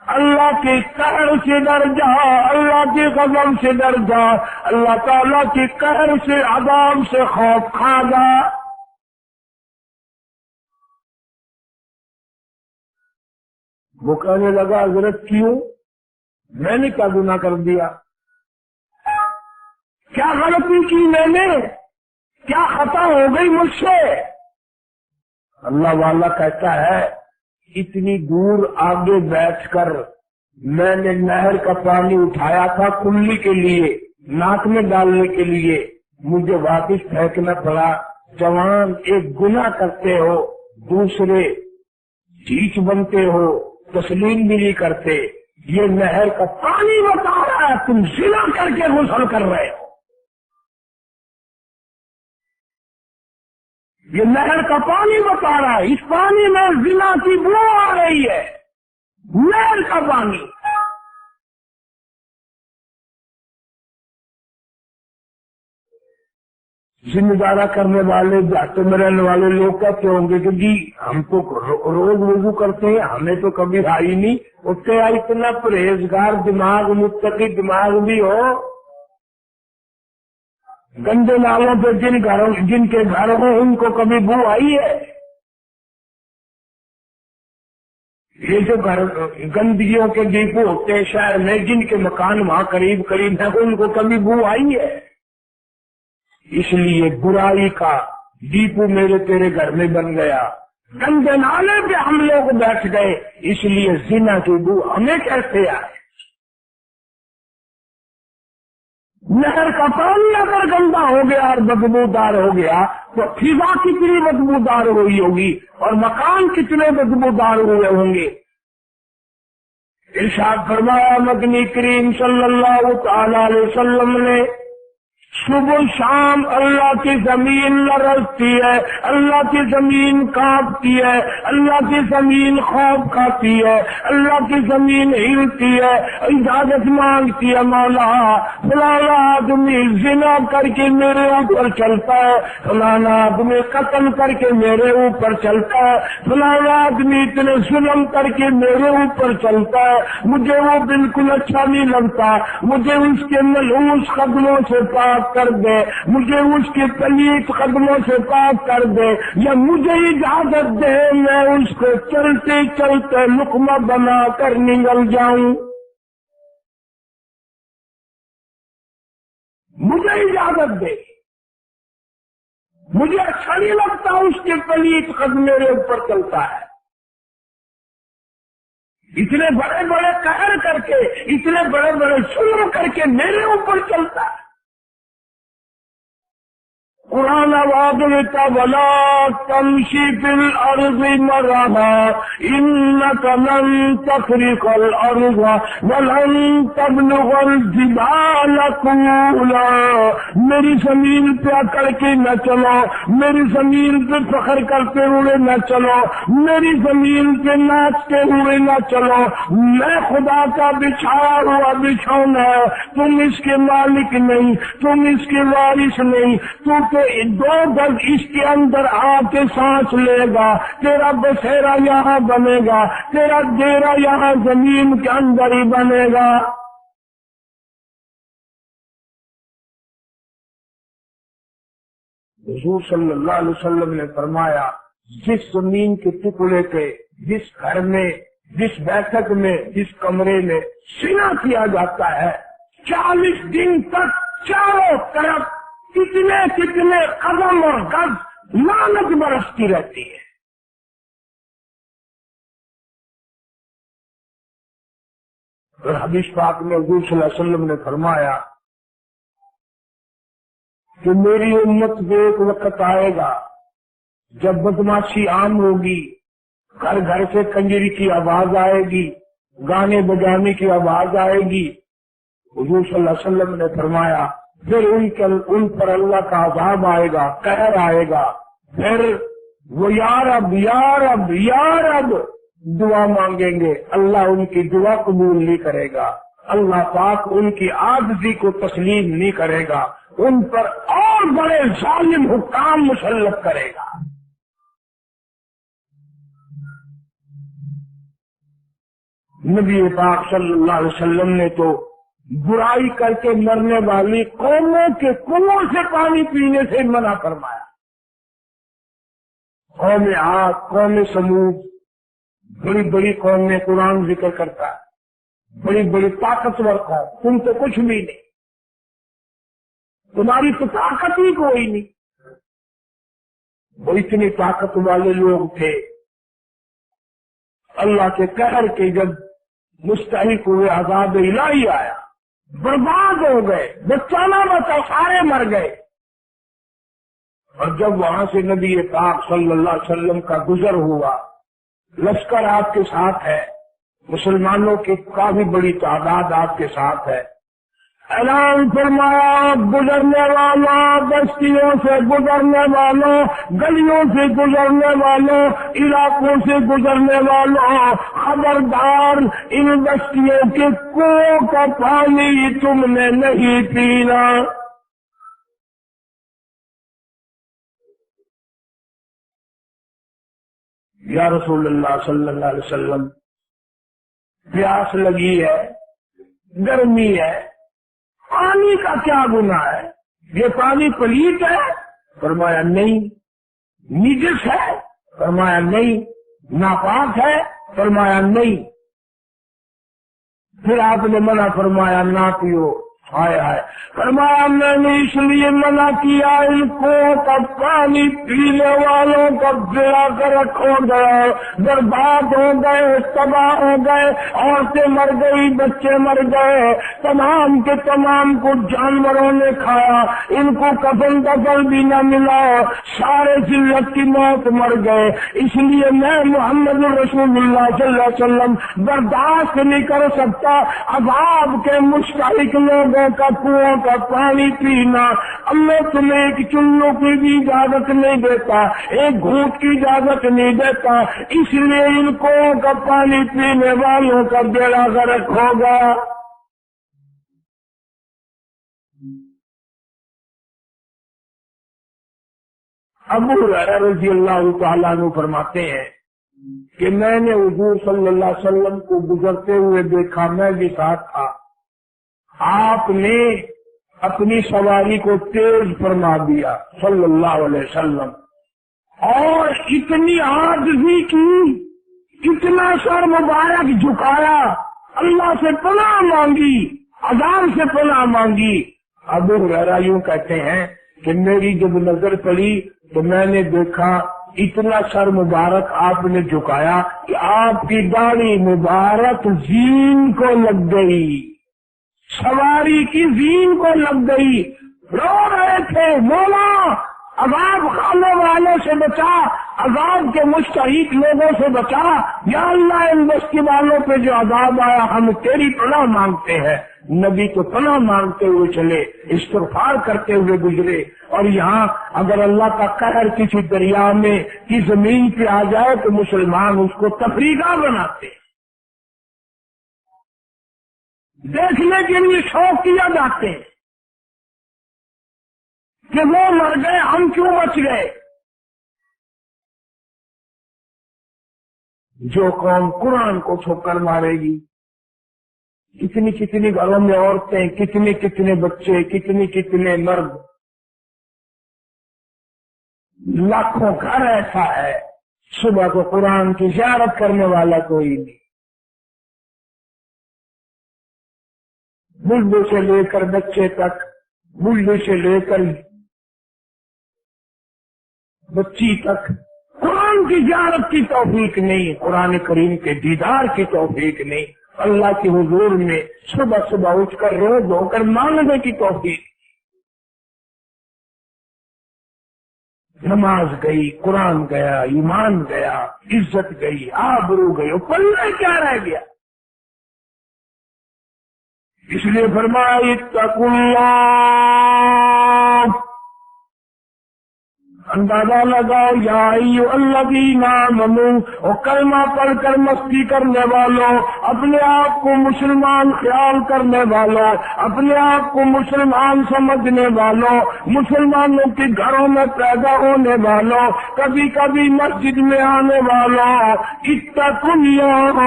اللہ کے قہر سے ڈر جا، اللہ کے غضب سے ڈر جا، اللہ تعالیٰ کے قہر سے عذاب سے خوف کھا جا۔ وہ کہنے لگا حضرت کیوں؟ میں نے کیا گناہ کر دیا؟ کیا غلطی کی میں نے؟ کیا خطا ہو گئی مجھ سے؟ اللہ والا کہتا ہے اتنی دور آگے بیٹھ کر میں نے نہر کا پانی اٹھایا تھا کلی کے لیے، ناک میں ڈالنے کے لیے، مجھے واپس پھینکنا پڑا۔ جوان ایک گناہ کرتے ہو، دوسرے ٹھیک بنتے ہو، تسلیم بھی نہیں کرتے۔ یہ نہر کا پانی بتا رہا ہے تم زنا کر کے غسل کر رہے ہو، یہ نہر کا پانی بتا رہا ہے، اس پانی میں زنا کی بو آ رہی ہے، نہر کا پانی۔ ذمہ دارہ کرنے والے جاتے میں رہنے والے لوگ کہتے ہوں گے کہ جی ہم تو روز وضو کرتے ہیں، ہمیں تو کبھی آئی نہیں۔ اس کے اتنا پرہیزگار دماغ، متقی دماغ بھی ہو، گندے نالوں پہ جن کے گھر ہوں ان کو کبھی بو آئی ہے؟ یہ جو گندگیوں کے ڈیپو ہوتے ہیں شہر میں، جن کے مکان وہاں قریب قریب ہیں، ان کو کبھی بو آئی ہے؟ اس لیے برائی کا ڈیپو میرے تیرے گھر میں بن گیا، گندے نالے پہ ہم لوگ بیٹھ گئے، اس لیے زنا کی بو ہمیں کیسے آئے؟ نہر کا پانی اگر گندا ہو گیا اور بدبودار ہو گیا تو فضا کتنی بدبودار ہوئی ہوگی اور مکان کتنے بدبودار ہوئے ہوں گے۔ ارشاد فرمایا مدنی کریم صلی اللہ تعالی علیہ وسلم نے، صبح شام اللہ کی زمین لرزتی ہے، اللہ کی زمین کانپتی ہے، اللہ کی زمین خوف کھاتی ہے، اللہ کی زمین ہلتی ہے، اجازت مانگتی ہے مولا فلانا آدمی زنا کر کے میرے اوپر چلتا ہے، فلانا آدمی قتل کر کے میرے اوپر چلتا ہے، فلانا آدمی اتنے ظلم کر کے میرے اوپر چلتا ہے، مجھے وہ بالکل اچھا نہیں لگتا، مجھے اس کے ملعوس قدموں سے پاک کر دے، مجھے اس کے پلیت قدموں سے پاک کر دے، یا مجھے اجازت دے میں اس کو چلتے چلتے لقمہ بنا کر نگل جاؤں، مجھے اجازت دے، مجھے اچھا نہیں لگتا اس کے پلیت قدم میرے اوپر چلتا ہے۔ اتنے بڑے بڑے قہر کر کے، اتنے بڑے بڑے ظلم کر کے میرے اوپر چلتا ہے، قرآن آواز دیتا ولا تمشی فی الارض مرحا انک لن تخرق الارض ولن تبلغ الجبال طولا، میری زمین پہ اکڑ کے نہ چلو، میری زمین پہ فخر کرتے ہوئے نہ چلو، میری زمین پہ ناچتے ہوئے نہ چلو، میں خدا کا بچھایا ہوا بچھونا ہے، تم اس کے مالک نہیں، تم اس کے وارث نہیں، تو کہ 2 گز اس کے اندر آ کے سانس لے گا، تیرا بسیرا یہاں بنے گا، تیرا ڈیرا یہاں زمین کے اندر ہی بنے گا۔ حضور صلی اللہ علیہ وسلم نے فرمایا جس زمین کے ٹکڑے پہ، جس گھر میں، جس بیٹھک میں، جس کمرے میں سنا کیا جاتا ہے، 40 دن تک چاروں طرف کتنے کتنے قدم اور گز لعنت برستی رہتی ہے۔ اور حدیث پاک میں حضور صلی اللہ علیہ وسلم نے فرمایا کہ میری امت میں ایک وقت آئے گا جب بدماشی عام ہوگی، گھر گھر سے کنجری کی آواز آئے گی، گانے بجانے کی آواز آئے گی۔ حضور صلی اللہ علیہ وسلم نے فرمایا پھر ان پر اللہ کا عذاب آئے گا، قہر آئے گا، پھر وہ یا رب یا رب یا رب دعا مانگیں گے، اللہ ان کی دعا قبول نہیں کرے گا، اللہ پاک ان کی عاجزی کو تسلیم نہیں کرے گا، ان پر اور بڑے ظالم حکام مسلط کرے گا۔ نبی پاک صلی اللہ علیہ وسلم نے تو برائی کر کے مرنے والی قوموں کے کنویں سے پانی پینے سے منع فرمایا۔ قوم عاد، قوم سمود، بڑی بڑی قوم میں قرآن ذکر کرتا ہے، بڑی بڑی طاقتور قوم، تم تو کچھ بھی نہیں، تمہاری تو طاقت ہی کوئی نہیں۔ وہ اتنی طاقت والے لوگ تھے، اللہ کے قہر کے جب مستحق ہوئے، عذاب الہی آیا، برباد ہو گئے، بچہ نہ بچا، سارے مر گئے۔ اور جب وہاں سے نبی پاک صلی اللہ علیہ وسلم کا گزر ہوا، لشکر آپ کے ساتھ ہے، مسلمانوں کی کافی بڑی تعداد آپ کے ساتھ ہے، اعلان فرمایا گزرنے والوں، بستیوں سے گزرنے والوں، گلیوں سے گزرنے والوں، علاقوں سے گزرنے والوں، خبردار ان بستیوں کے کنووں کا پانی تم نے نہیں پینا۔ یا رسول اللہ صلی اللہ علیہ وسلم، پیاس لگی ہے، گرمی ہے، پانی کا کیا گناہ ہے؟ یہ پانی پلیت ہے؟ فرمایا نہیں۔ نجس ہے؟ فرمایا نہیں۔ ناپاک ہے؟ فرمایا نہیں۔ پھر آپ نے منع فرمایا نہ پیو۔ ہائے ہائے، فرمایا میں نے اس لیے منع کیا ان کو کب پانی پینے والوں کا گرا کر رکھو گیا، برباد ہو گئے، تباہ ہو گئے، عورتیں مر گئی، بچے مر گئے، تمام کے تمام کو جانوروں نے کھایا، ان کو کفن دفن بھی نہ ملا، سارے ذلت کی موت مر گئے۔ اس لیے میں محمد رسول اللہ صلی اللہ علیہ وسلم برداشت نہیں کر سکتا عذاب کے مستحق لوگوں کا کنویں کا پانی پینا۔ اللہ تمہیں ایک چلو کی بھی اجازت نہیں دیتا، ایک گھونٹ کی اجازت نہیں دیتا، اس لیے ان کنویں کا پانی پینے والوں کا بیڑا غرق ہوگا۔ ابو ہریرہ رضی اللہ تعالیٰ عنہ فرماتے ہیں کہ میں نے حضور صلی اللہ علیہ وسلم کو گزرتے ہوئے دیکھا، میں بھی ساتھ تھا، آپ نے اپنی سواری کو تیز فرما دیا صلی اللہ علیہ وسلم، اور اتنی عاجزی کی، اتنا سر مبارک جھکایا، اللہ سے پناہ مانگی، عذاب سے پناہ مانگی۔ ابو ہریرہ یوں کہتے ہیں کہ میری جب نظر پڑی تو میں نے دیکھا اتنا سر مبارک آپ نے جھکایا کہ آپ کی داڑھی مبارک زین کو لگ گئی، سواری کی زین کو لگ گئی، رو رہے تھے مولا عذاب خانے والوں سے بچا، عذاب کے مستحق لوگوں سے بچا۔ یا اللہ ان بستی والوں پہ جو عذاب آیا ہم تیری پناہ مانگتے ہیں۔ نبی تو پناہ مانگتے ہوئے چلے، استغفار کرتے ہوئے گزرے، اور یہاں اگر اللہ کا قہر کسی دریا میں کی زمین پہ آ جائے تو مسلمان اس کو تفریح بناتے، دیکھنے کے لیے شوق کیا جاتے ہیں کہ وہ مر گئے ہم کیوں بچ گئے۔ جو قوم قرآن کو چھپ کر مارے گی، کتنی کتنی گھروں میں عورتیں، کتنے کتنے بچے، کتنے کتنے مرد، لاکھوں گھر ایسا ہے صبح کو قرآن کی زیارت کرنے والا کوئی نہیں، بوڑھے سے لے کر بچے تک، بوڑھے سے لے کر بچی تک قرآن کی زیارت کی توفیق نہیں، قرآن کریم کے دیدار کی توفیق نہیں، اللہ کے حضور میں صبح صبح اٹھ کر رو دھو کر مانگنے کی توفیق۔ نماز گئی، قرآن گیا، ایمان گیا، عزت گئی، آبرو گئی، پلے کیا رہ گیا؟ اس لیے فرمایا اتقوا اللہ، اندازہ لگاؤ یا ایھا الذین آمنوا، اور کلمہ پڑھ کر مستی کرنے والوں، اپنے آپ کو مسلمان خیال کرنے والوں، اپنے آپ کو مسلمان سمجھنے والوں، مسلمانوں کے گھروں میں پیدا ہونے والوں، کبھی کبھی مسجد میں آنے والوں، اتقوا اللہ،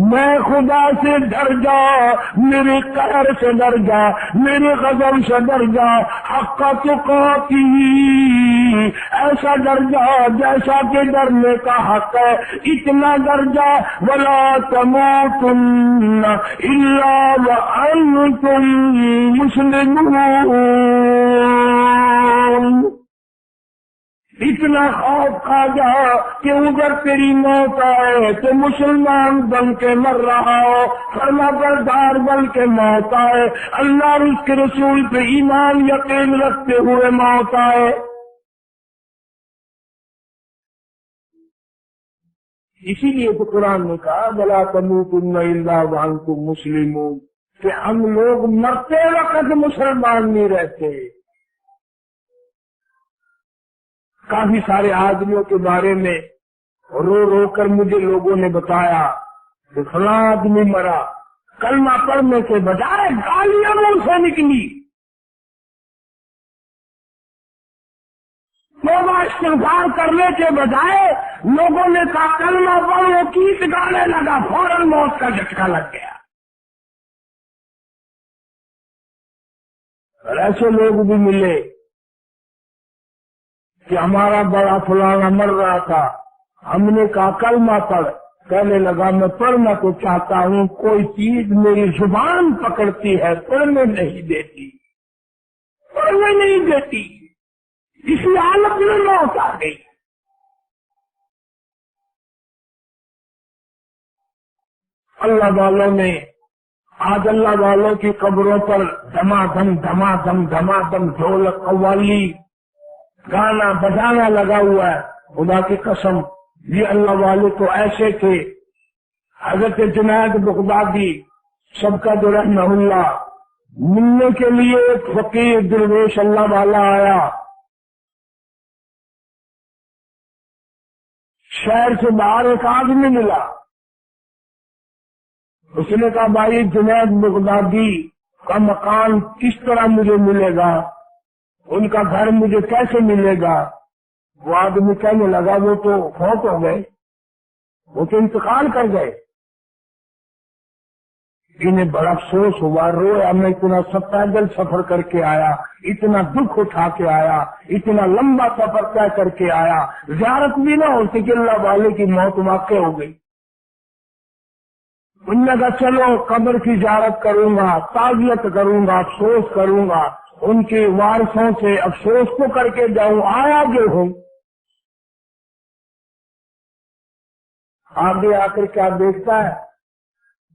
میں خدا سے ڈر جا، میرے قہر سے ڈر جا، میرے غضب سے ڈر جا، حق تقاتی، ایسا ڈر جا جیسا کہ ڈرنے کا حق ہے، اتنا ڈر جا، ولا تموتن الا وانتم مسلمون، اتنا خوف کھا جا کہ اگر تیری موت آئے تو مسلمان بن کے مر رہا ہو، فرما بردار بن کے موت آئے، اللہ اور اس کے رسول پہ ایمان یقین رکھتے ہوئے موت آئے۔ اسی لیے تو قرآن نے کہا وَلَا تَمُوتُنَّ إِلَّا وَأَنْتُمْ مُسْلِمُونَ، کہ ہم لوگ مرتے وقت مسلمان نہیں رہتے۔ کافی سارے آدمیوں کے بارے میں رو رو کر مجھے لوگوں نے بتایا کہ فلاں آدمی مرا، کلمہ پڑھنے کے بجائے گالیاں منہ سے نکلی، توبہ استغفار کرنے کے بجائے لوگوں نے کہا کلمہ پڑھ، وہ گیت گانے لگا، فوراً موت کا جھٹکا لگ گیا۔ اور ایسے لوگ بھی ملے کہ ہمارا بڑا فلانا مر رہا تھا، ہم نے کہا کلمہ پڑھ، کہنے لگا میں پڑھنا تو چاہتا ہوں، کوئی چیز میری زبان پکڑتی ہے، پڑھنے نہیں دیتی، پڑھنے نہیں دیتی، اسی حالت میں موت آ گئی۔ اللہ والوں نے آج اللہ والوں کی قبروں پر دھمادم دھمادم دھمادم ڈھولک قوالی گانا بجانا لگا ہوا ہے۔ خدا کی قسم یہ اللہ والے تو ایسے تھے۔ حضرت جنید بغدادی سب کا جو رحمہ اللہ، ملنے کے لیے ایک فقیر درویش اللہ والا آیا، شہر سے باہر ایک آدمی ملا، اس نے کہا بھائی جنید بغدادی کا مکان کس طرح مجھے ملے گا، ان کا گھر مجھے کیسے ملے گا؟ وہ آدمی کہنے لگا وہ تو فوت ہو گئے، وہ تو انتقال کر گئے۔ انہیں بڑا افسوس ہوا، رویا، میں اتنا سب پیدل سفر کر کے آیا، اتنا دکھ اٹھا کے آیا، اتنا لمبا سفر طے کر کے آیا، زیارت بھی نہ ہوتی کہ اللہ والے کی موت واقع ہو گئی۔ ان نے کہا چلو قبر کی زیارت کروں گا، تعزیت کروں گا، افسوس کروں گا، ان کے وارثوں سے افسوس تو کر کے جاؤں، آیا جو ہوں۔ آگے آ کر کیا دیکھتا ہے،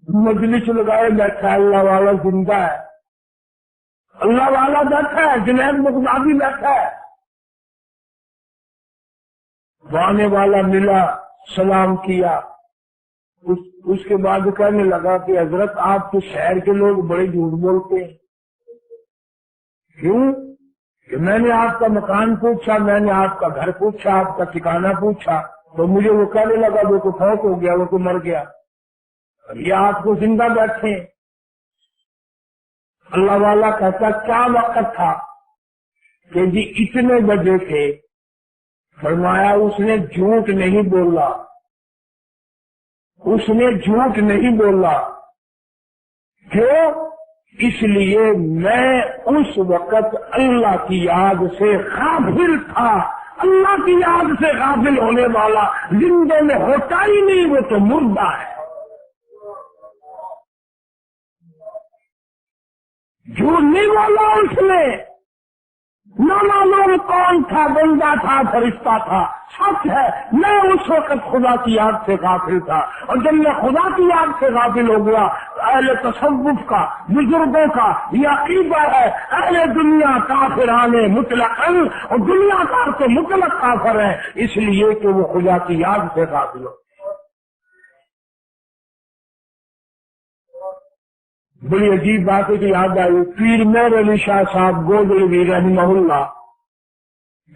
مجلس لگائے بیٹھا اللہ والا زندہ ہے، اللہ والا بیٹھا ہے، جنید بغدادی بیٹھا ہے، آنے والا ملا، سلام کیا، اس کے بعد کہنے لگا کہ حضرت آپ تو شہر کے لوگ بڑے جھوٹ بولتے ہیں۔ کیوں؟ کہ میں نے آپ کا مکان پوچھا، میں نے آپ کا گھر پوچھا، آپ کا ٹھکانہ پوچھا، تو مجھے وہ کہنے لگا وہ تو فوت ہو گیا، وہ تو مر گیا، یہ آپ کو زندہ بیٹھے۔ اللہ والا کہتا کیا وقت تھا؟ کہ جی اتنے بجے تھے۔ فرمایا اس نے جھوٹ نہیں بولا، اس نے جھوٹ نہیں بولا۔ کیوں؟ اس لیے میں اس وقت اللہ کی یاد سے غافل تھا۔ اللہ کی یاد سے غافل ہونے والا زندے میں ہوتا ہی نہیں، وہ تو مردہ ہے۔ جھوٹ نہیں بولا اس نے، نہ معلوم کون تھا، بندہ تھا، فرشتہ تھا، سچ ہے میں اس وقت خدا کی یاد سے غافل تھا، اور جب میں خدا کی یاد سے غافل ہو گیا، اہل تصوف کا، بزرگوں کا یہ عقیدہ ہے، اہل دنیا کافران مطلقاً، اور دنیا کار تو مطلق کافر ہے، اس لیے کہ وہ خدا کی یاد سے غافل ہو۔ بڑی عجیب بات ہے کہ یاد آئی، پیر میر علی شاہ صاحب گودڑوی رحمہ اللہ،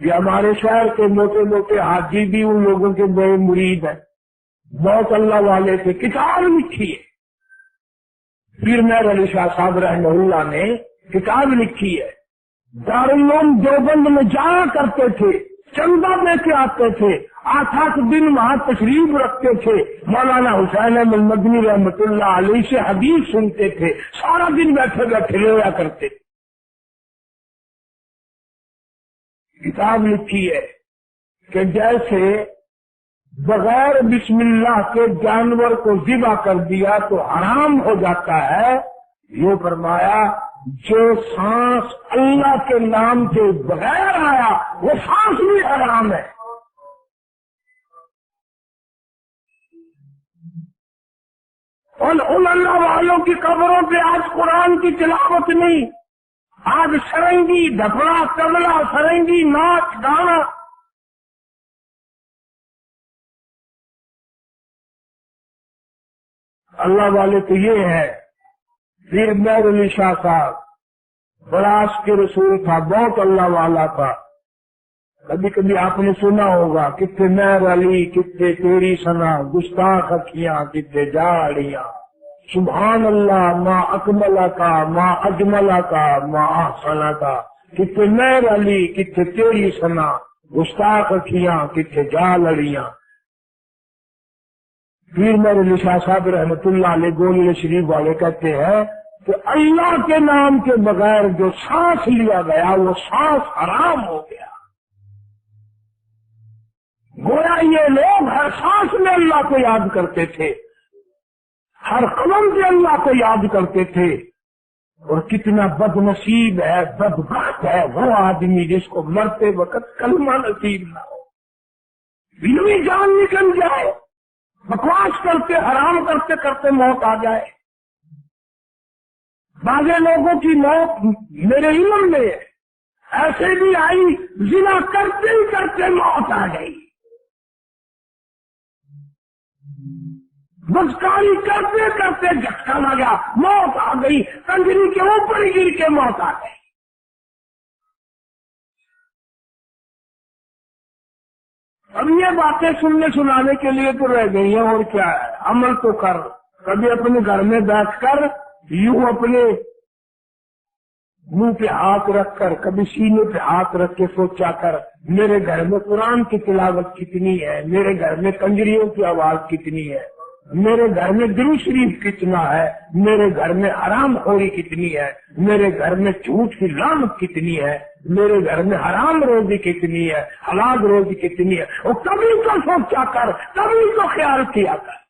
یہ ہمارے شہر کے موٹے موٹے حاجی بھی ان لوگوں کے بڑے مرید ہیں، بہت اللہ والے تھے، کتاب لکھی ہے۔ پیر میر علی شاہ صاحب رحمہ اللہ نے کتاب لکھی ہے، دارالعلوم دیوبند میں جایا کرتے تھے، چندہ لے کے آتے تھے، 8 دن وہاں تشریف رکھتے تھے، مولانا حسین احمد مدنی رحمۃ اللہ علیہ سے حدیث سنتے تھے، سارا دن بیٹھے بیٹھے رویا کرتے تھے۔ کتاب لکھی ہے کہ جیسے بغیر بسم اللہ کے جانور کو ذبح کر دیا تو حرام ہو جاتا ہے، یہ فرمایا جو سانس اللہ کے نام کے بغیر آیا وہ سانس بھی حرام ہے۔ اور ان اللہ والوں کی قبروں پہ آج قرآن کی تلاوت نہیں، آج سرنگی، ڈھپڑا، طبلہ، سرنگی، ناچ گانا۔ اللہ والے تو یہ ہے۔ پیر میر علی شاہ صاحب بڑا عاشق رسول تھا، بہت اللہ والا تھا۔ کبھی کبھی آپ نے سنا ہوگا کتنے میر علی، کتنے تیری سنا، گستاخ اکھیاں، کتنے جاڑیاں، سبحان اللہ ما اکملہ کا، ما اجملہ کا، ما احسنہ کا، کتنے میر علی، کتنے تیری سنا، گستاخ اکھیاں، کتنے جاڑیاں۔ پیر میر علی شاہ صاحب رحمۃ اللہ علیہ گولڑے شریف والے کہتے ہیں کہ اللہ کے نام کے بغیر جو سانس لیا گیا وہ سانس حرام ہو گیا۔ گویا یہ لوگ ہر سانس میں اللہ کو یاد کرتے تھے، ہر قدم سے اللہ کو یاد کرتے تھے، اور کتنا بد نصیب ہے، بدبخت ہے وہ آدمی جس کو مرتے وقت کلمہ نصیب نہ ہو، بیوی جان نکل جائے، بکواس کرتے حرام کرتے کرتے موت آ جائے۔ بعضے لوگوں کی موت میرے علم میں ایسے بھی آئی، زنا کرتے ہی کرتے موت آ گئی، بدکاری کرتے کرتے جھٹکا لگا، موت آ گئی، کنجری کے اوپر ہی گر کے موت آ گئی۔ اب یہ باتیں سننے سنانے کے لیے تو رہ گئی ہیں، اور کیا ہے، عمل تو کر۔ کبھی اپنے گھر میں بیٹھ کر یوں اپنے منہ پہ ہاتھ رکھ کر، کبھی سینے پہ ہاتھ رکھ کے سوچا کر میرے گھر میں قرآن کی تلاوت کتنی ہے، میرے گھر میں کنجریوں کی آواز کتنی ہے، میرے گھر میں درود شریف کتنا ہے، میرے گھر میں حرام خوری کتنی ہے، میرے گھر میں جھوٹ کی لعنت کتنی ہے، میرے گھر میں حرام روزی کتنی ہے، حلال روزی کتنی ہے، اور کبھی تو سوچا کر، کبھی تو خیال کیا کر۔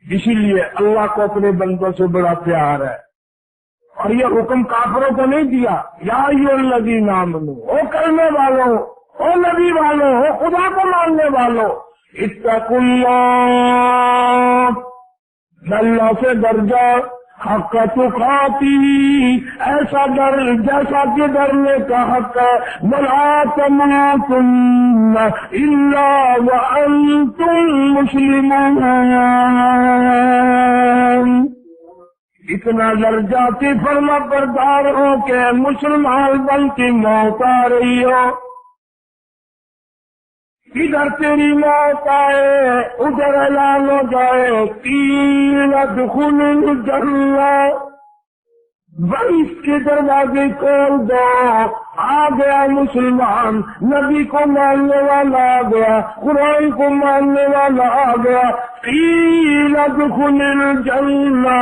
اسی لیے اللہ کو اپنے بندوں سے بڑا پیار ہے، اور یہ حکم کافروں کو نہیں دیا، یا ایھا الذین آمنو، او کلمے والوں، او نبی والوں، او خدا کو ماننے والوں، اتقوا اللہ، اللہ سے ڈر جاؤ، حق تقاتی، ایسا ڈر جیسا کہ ڈرنے کا حق ہے، ولا تموتن الا وانتم مسلمون، اتنا ڈر جاتی فرما بردار ہو کہ مسلمان بن کی موت آ رہی ہو، ادھر تیری موت آئے ادھر اعلان ہو جائے قیل ادخل الجنہ، اس کے دروازے کھول دو، آ گیا مسلمان، نبی کو ماننے والا آ گیا، قرآن کو ماننے والا آ گیا، قیل ادخل الجنہ،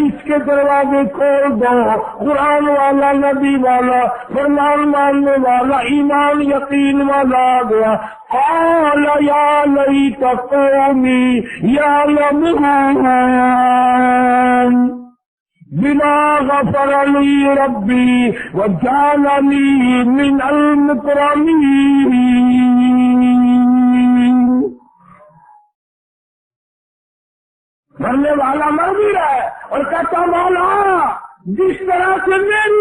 اس کے دروازے کھول دو، قرآن والا، نبی والا، فرمان ماننے والا، ایمان یقین والا آ گیا، قال یا لیت قومی یعلمون بما غفر لی ربی وجعلنی من المکرمین۔ مرنے والا مر بھی رہا ہے اور کہتا مولا جس طرح سے میری